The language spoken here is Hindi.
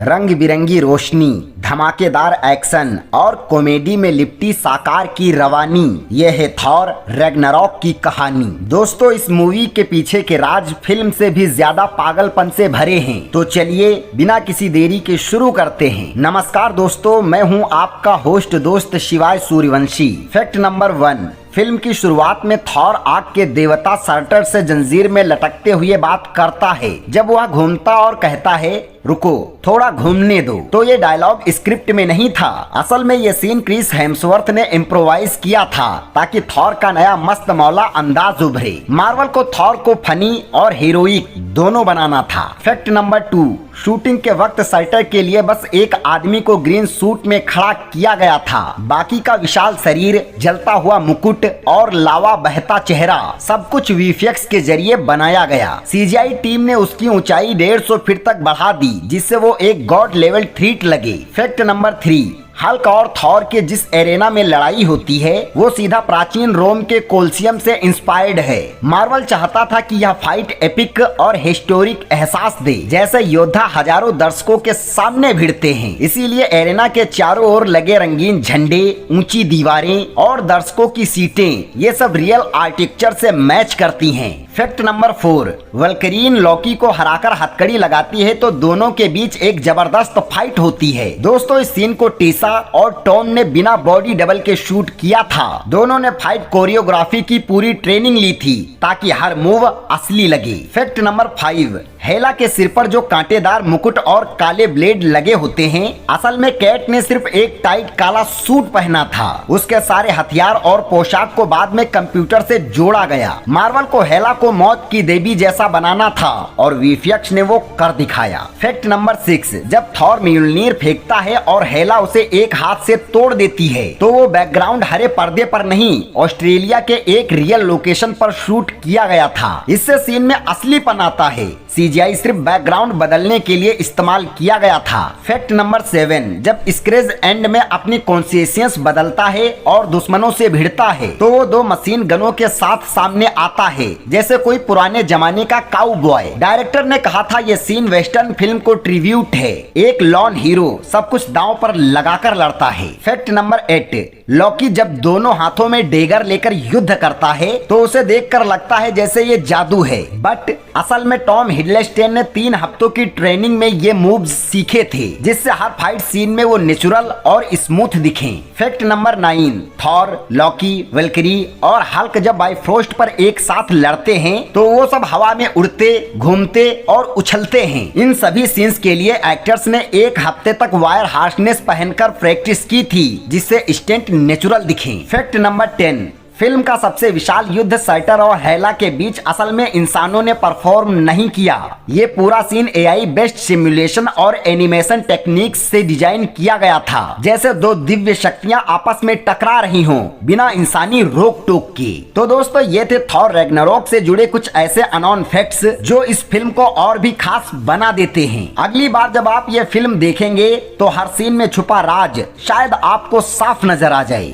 रंग बिरंगी रोशनी, धमाकेदार एक्शन और कॉमेडी में लिपटी साकार की रवानी, ये है थॉर रैग्नारॉक की कहानी। दोस्तों, इस मूवी के पीछे के राज फिल्म से भी ज्यादा पागलपन से भरे हैं। तो चलिए बिना किसी देरी के शुरू करते हैं। नमस्कार दोस्तों, मैं हूं आपका होस्ट दोस्त शिवाय सूर्यवंशी। फैक्ट नंबर 1, फिल्म की शुरुआत में थॉर आग के देवता सर्टर से जंजीर में लटकते हुए बात करता है। जब वह घूमता और कहता है रुको थोड़ा घूमने दो, तो ये डायलॉग स्क्रिप्ट में नहीं था। असल में ये सीन क्रिस हेम्सवर्थ ने इम्प्रोवाइज किया था ताकि थॉर का नया मस्त मौला अंदाज उभरे। मार्वल को थॉर को फनी और हीरोइक दोनों बनाना था। फैक्ट नंबर 2, शूटिंग के वक्त सर्टर के लिए बस एक आदमी को ग्रीन सूट में खड़ा किया गया था। बाकी का विशाल शरीर, जलता हुआ मुकुट और लावा बहता चेहरा सब कुछ वीएफएक्स के जरिए बनाया गया। सीजीआई टीम ने उसकी ऊंचाई 150 फीट तक बढ़ा दी, जिससे वो एक गॉड लेवल थ्रेट लगे। फैक्ट नंबर 3, हल्क और थॉर के जिस एरेना में लड़ाई होती है वो सीधा प्राचीन रोम के कोलिसियम से इंस्पायर्ड है। मार्वल चाहता था कि यह फाइट एपिक और हिस्टोरिक एहसास दे, जैसे योद्धा हजारों दर्शकों के सामने भिड़ते हैं। इसीलिए एरेना के चारों ओर लगे रंगीन झंडे, ऊंची दीवारें और दर्शकों की सीटें, ये सब रियल आर्किटेक्चर से मैच करती हैं। फैक्ट नंबर 4, वल्करीन लॉकी को हराकर हथकड़ी लगाती है तो दोनों के बीच एक जबरदस्त फाइट होती है। दोस्तों, इस सीन को टीसा और टॉम ने बिना बॉडी डबल के शूट किया था। दोनों ने फाइट कोरियोग्राफी की पूरी ट्रेनिंग ली थी ताकि हर मूव असली लगे। फैक्ट नंबर 5, हेला के सिर पर जो कांटेदार मुकुट और काले ब्लेड लगे होते हैं, असल में कैट ने सिर्फ एक टाइट काला सूट पहना था। उसके सारे हथियार और पोशाक को बाद में कंप्यूटर से जोड़ा गया। मार्वल को हेला को मौत की देवी जैसा बनाना था और वीएफएक्स ने वो कर दिखाया। फैक्ट नंबर 6, जब थॉर म्योल्निर फेंकता है और हेला उसे एक हाथ से तोड़ देती है तो वो बैकग्राउंड हरे पर्दे पर नहीं, ऑस्ट्रेलिया के एक रियल लोकेशन पर शूट किया गया था। इससे सीन में असलीपन आता है। सीजीआई सिर्फ बैकग्राउंड बदलने के लिए इस्तेमाल किया गया था। फैक्ट नंबर 7, जब स्क्रेज एंड में अपनी कॉन्शियस बदलता है और दुश्मनों से भिड़ता है तो वो 2 मशीन गनों के साथ सामने आता है, जैसे कोई पुराने जमाने का काउबॉय। डायरेक्टर ने कहा था ये सीन वेस्टर्न फिल्म को ट्रिब्यूट है। एक लॉन हीरो सब कुछ दांव पर लगाकर लड़ता है। फैक्ट नंबर 8, लॉकी जब दोनों हाथों में डेगर लेकर युद्ध करता है तो उसे देखकर लगता है जैसे ये जादू है, बट असल में टॉम हिडलस्टेन ने 3 हफ्तों की ट्रेनिंग में ये मूव्स सीखे थे, जिससे हर फाइट सीन में वो नेचुरल और स्मूथ दिखें। फैक्ट नंबर 9, थॉर, लॉकी, वल्करी और हल्क जब बाइफ्रोस्ट पर एक साथ लड़ते हैं तो वो सब हवा में उड़ते, घूमते और उछलते हैं। इन सभी सीन्स के लिए एक्टर्स ने 1 हफ्ते तक वायर हार्नेस पहनकर प्रैक्टिस की थी, जिससे स्टंट नेचुरल दिखें। फैक्ट नंबर 10, फिल्म का सबसे विशाल युद्ध सर्टर और हेला के बीच असल में इंसानों ने परफॉर्म नहीं किया। ये पूरा सीन एआई बेस्ड सिमुलेशन और एनिमेशन टेक्निक्स से डिजाइन किया गया था, जैसे 2 दिव्य शक्तियां आपस में टकरा रही हों बिना इंसानी रोक टोक के। तो दोस्तों, ये थे थॉर रैग्नारॉक से जुड़े कुछ ऐसे अननोन फैक्ट्स जो इस फिल्म को और भी खास बना देते हैं। अगली बार जब आप ये फिल्म देखेंगे तो हर सीन में छुपा राज शायद आपको साफ नजर आ जाए।